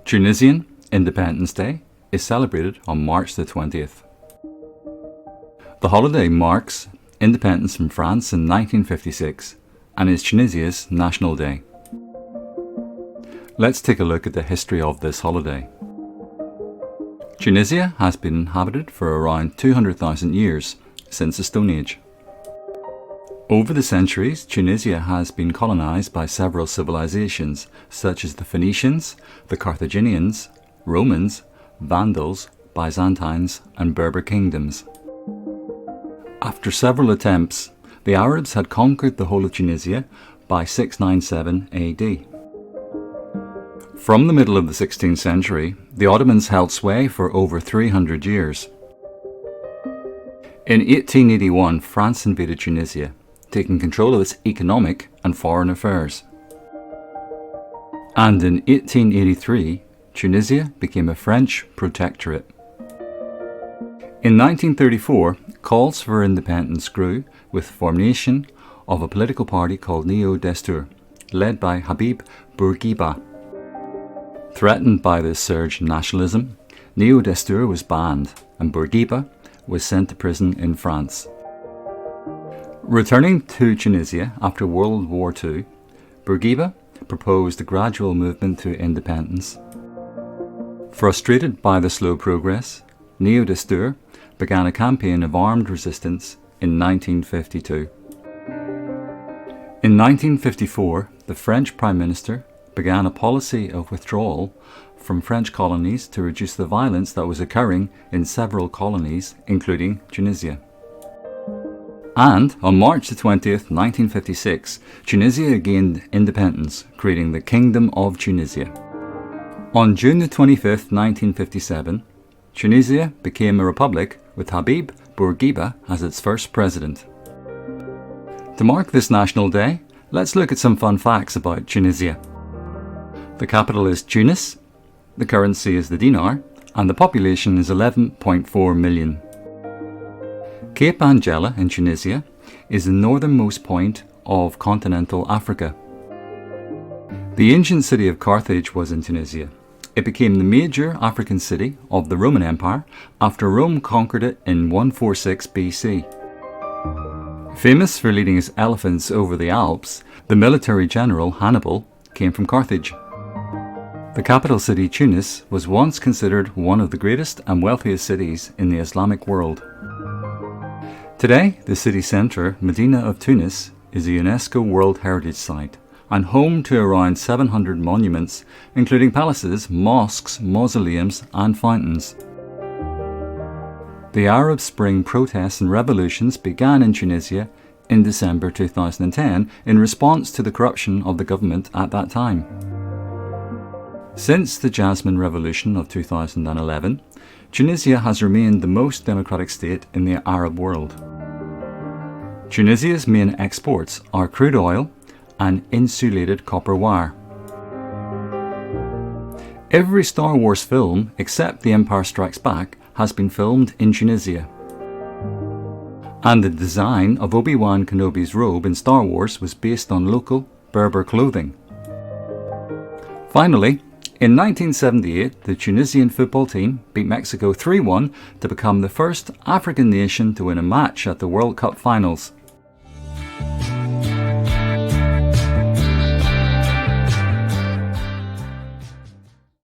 Tunisian Independence Day is celebrated on March the 20th. The holiday marks independence from France in 1956 and is Tunisia's national day. Let's take a look at the history of this holiday. Tunisia has been inhabited for around 200,000 years, since the Stone Age. Over the centuries, Tunisia has been colonised by several civilizations such as the Phoenicians, the Carthaginians, Romans, Vandals, Byzantines and Berber kingdoms. After several attempts, the Arabs had conquered the whole of Tunisia by 697 AD. From the middle of the 16th century, the Ottomans held sway for over 300 years. In 1881, France invaded Tunisia, taking control of its economic and foreign affairs. And in 1883, Tunisia became a French protectorate. In 1934, calls for independence grew with the formation of a political party called Neo Destour, led by Habib Bourguiba. Threatened by this surge in nationalism, Neo Destour was banned and Bourguiba was sent to prison in France. Returning to Tunisia after World War II, Bourguiba proposed a gradual movement to independence. Frustrated by the slow progress, Neo Destour began a campaign of armed resistance in 1952. In 1954, the French Prime Minister began a policy of withdrawal from French colonies to reduce the violence that was occurring in several colonies, including Tunisia. And on March the 20th, 1956, Tunisia gained independence, creating the Kingdom of Tunisia. On June the 25th, 1957, Tunisia became a republic with Habib Bourguiba as its first president. To mark this national day, let's look at some fun facts about Tunisia. The capital is Tunis, the currency is the dinar, and the population is 11.4 million. Cape Angela in Tunisia is the northernmost point of continental Africa. The ancient city of Carthage was in Tunisia. It became the major African city of the Roman Empire after Rome conquered it in 146 BC. Famous for leading his elephants over the Alps, the military general Hannibal came from Carthage. The capital city Tunis was once considered one of the greatest and wealthiest cities in the Islamic world. Today, the city centre, Medina of Tunis, is a UNESCO World Heritage Site and home to around 700 monuments, including palaces, mosques, mausoleums and fountains. The Arab Spring protests and revolutions began in Tunisia in December 2010 in response to the corruption of the government at that time. Since the Jasmine Revolution of 2011, Tunisia has remained the most democratic state in the Arab world. Tunisia's main exports are crude oil and insulated copper wire. Every Star Wars film except The Empire Strikes Back has been filmed in Tunisia. And the design of Obi-Wan Kenobi's robe in Star Wars was based on local Berber clothing. Finally, in 1978, the Tunisian football team beat Mexico 3-1 to become the first African nation to win a match at the World Cup finals.